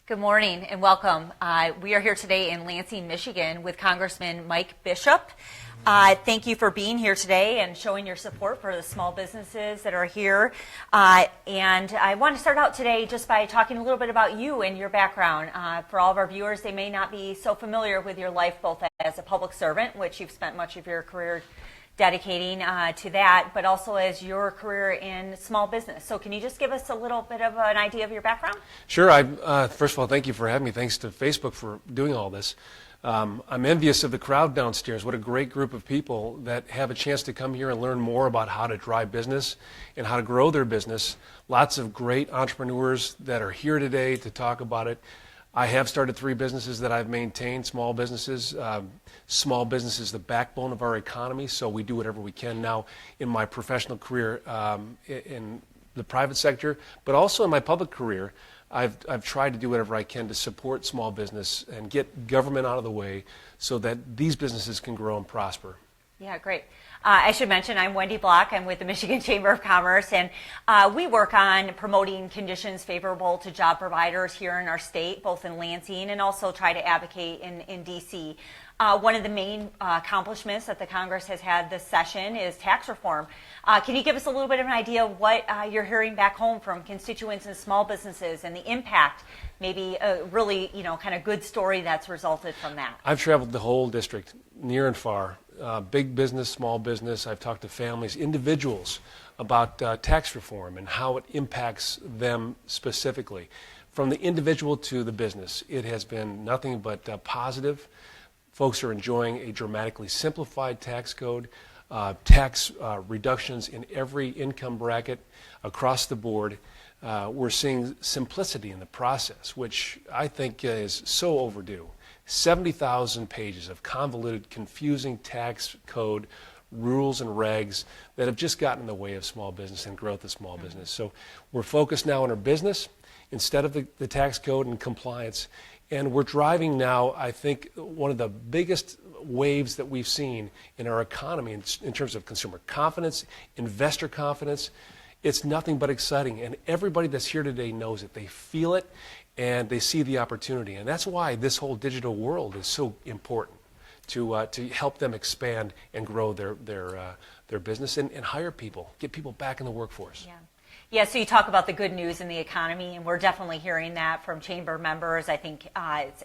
Good morning and welcome. We are here today in Lansing, Michigan with Congressman Mike Bishop. Thank you for being here today and showing your support for the small businesses that are here. And I want to start out today just by talking a little bit about you and your background. For all of our viewers, they may not be so familiar with your life both as a public servant, which you've spent much of your career dedicating to that, but also as your career in small business. So can you just give us a little bit of an idea of your background? Sure. First of all, thank you for having me. Thanks to Facebook for doing all this. I'm envious of the crowd downstairs. What a great group of people that have a chance to come here and learn more about how to drive business and how to grow their business. Lots of great entrepreneurs that are here today to talk about it. I have started 3 businesses that I've maintained, small businesses. Small business is the backbone of our economy, so we do whatever we can now in my professional career in the private sector, but also in my public career. I've tried to do whatever I can to support small business and get government out of the way so that these businesses can grow and prosper. Yeah, great. I should mention I'm Wendy Block. I'm with the Michigan Chamber of Commerce, and we work on promoting conditions favorable to job providers here in our state, both in Lansing and also try to advocate in D.C. One of the main accomplishments that the Congress has had this session is tax reform. Can you give us a little bit of an idea of what you're hearing back home from constituents and small businesses and the impact, maybe a really, kind of good story that's resulted from that? I've traveled the whole district, near and far. Big business, small business. I've talked to families, individuals about tax reform and how it impacts them specifically. From the individual to the business, it has been nothing but positive. Folks are enjoying a dramatically simplified tax code, tax reductions in every income bracket across the board. We're seeing simplicity in the process, which I think is so overdue. 70,000 pages of convoluted, confusing tax code rules and regs that have just gotten in the way of small business and growth of small business. So we're focused now on our business instead of the tax code and compliance. And we're driving now, I think, one of the biggest waves that we've seen in our economy in terms of consumer confidence, investor confidence. It's nothing but exciting. And everybody that's here today knows it. They feel it. And they see the opportunity. And that's why this whole digital world is so important to help them expand and grow their business and hire people, get people back in the workforce. Yeah, so you talk about the good news in the economy, and we're definitely hearing that from chamber members. I think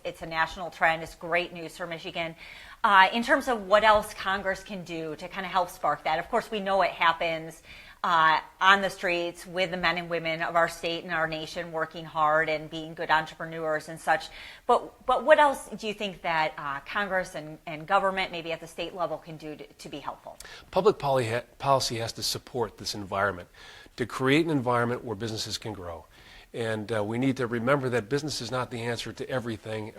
it's a national trend. It's great news for Michigan. In terms of what else Congress can do to kind of help spark that, of course, we know it happens on the streets with the men and women of our state and our nation working hard and being good entrepreneurs and such. But what else do you think that Congress and government, maybe at the state level, can do to be helpful? Public policy has to support this environment, to create an environment where businesses can grow. And we need to remember that business is not the answer to everything,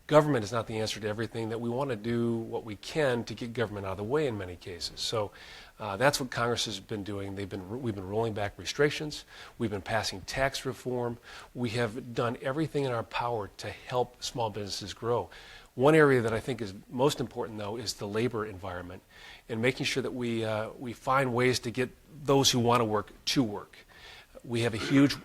government is not the answer to everything, that we want to do what we can to get government out of the way in many cases. So that's what Congress has been doing. We've been rolling back restrictions. We've been passing tax reform. We have done everything in our power to help small businesses grow. One area that I think is most important, though, is the labor environment and making sure that we find ways to get those who want to work. We have a huge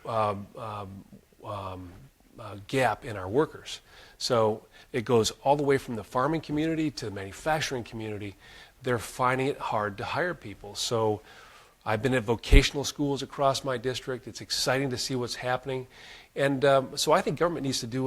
gap in our workers. So it goes all the way from the farming community to the manufacturing community. They're finding it hard to hire people. So I've been at vocational schools across my district. It's exciting to see what's happening. And so I think government needs to do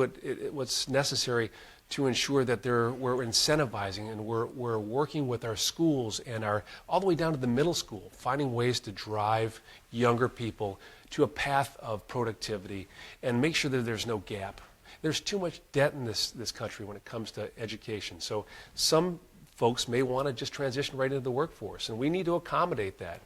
what's necessary to ensure that we're incentivizing and we're working with our schools and all the way down to the middle school, finding ways to drive younger people to a path of productivity and make sure that there's no gap. There's too much debt in this country when it comes to education. So some folks may want to just transition right into the workforce, and we need to accommodate that.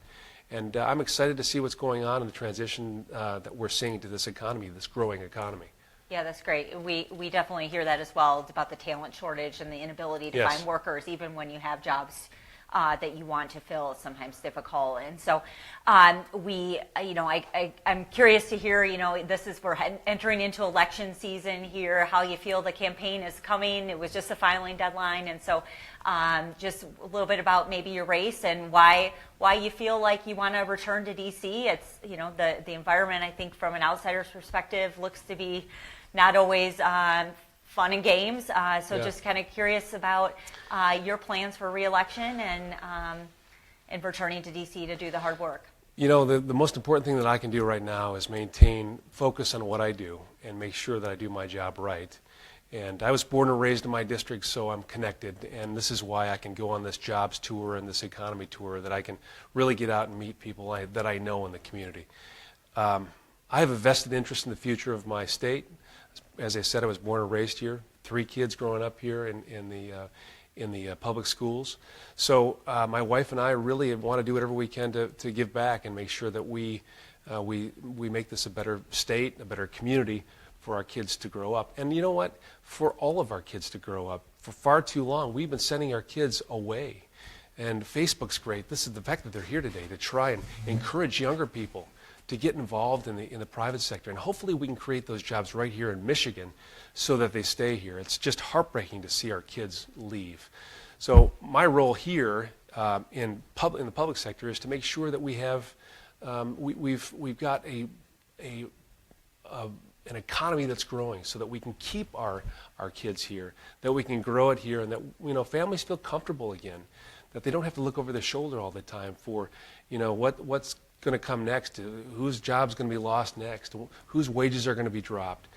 And I'm excited to see what's going on in the transition that we're seeing to this economy, this growing economy. Yeah, that's great. We definitely hear that as well. It's about the talent shortage and the inability to find workers, even when you have jobs that you want to fill is sometimes difficult. And so I'm curious to hear, we're entering into election season here, how you feel the campaign is coming. It was just a filing deadline. And so just a little bit about maybe your race and why you feel like you want to return to D.C. It's, the environment, I think, from an outsider's perspective, looks to be not always fun and games. Just kind of curious about your plans for re-election and returning to D.C. to do the hard work. The most important thing that I can do right now is maintain focus on what I do and make sure that I do my job right. And I was born and raised in my district, so I'm connected. And this is why I can go on this jobs tour and this economy tour, that I can really get out and meet people that I know in the community. I have a vested interest in the future of my state. As I said, I was born and raised here. 3 kids growing up here in the public schools. So my wife and I really want to do whatever we can to give back and make sure that we make this a better state, a better community for our kids to grow up. And you know what? For all of our kids to grow up. For far too long, we've been sending our kids away. And Facebook's great. This is the fact that they're here today to try and encourage younger people to get involved in the private sector. And hopefully we can create those jobs right here in Michigan so that they stay here. It's just heartbreaking to see our kids leave. So my role here in the public sector is to make sure that we have, we've got an economy that's growing so that we can keep our kids here, that we can grow it here, and that families feel comfortable again, that they don't have to look over their shoulder all the time for what's going to come next, whose job's going to be lost next, whose wages are going to be dropped.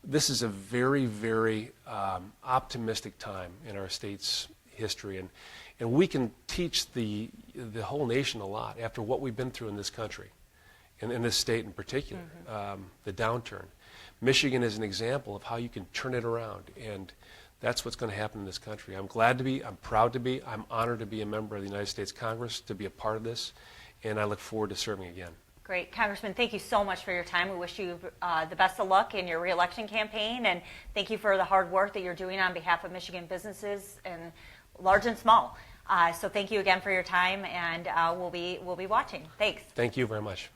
This is a very, very optimistic time in our state's history, and we can teach the whole nation a lot after what we've been through in this country, and in this state in particular, the downturn. Michigan is an example of how you can turn it around, and that's what's going to happen in this country. I'm glad to be, I'm proud to be, I'm honored to be a member of the United States Congress, to be a part of this, and I look forward to serving again. Great. Congressman, thank you so much for your time. We wish you the best of luck in your re-election campaign, and thank you for the hard work that you're doing on behalf of Michigan businesses, and large and small. So thank you again for your time, and we'll be watching. Thanks. Thank you very much.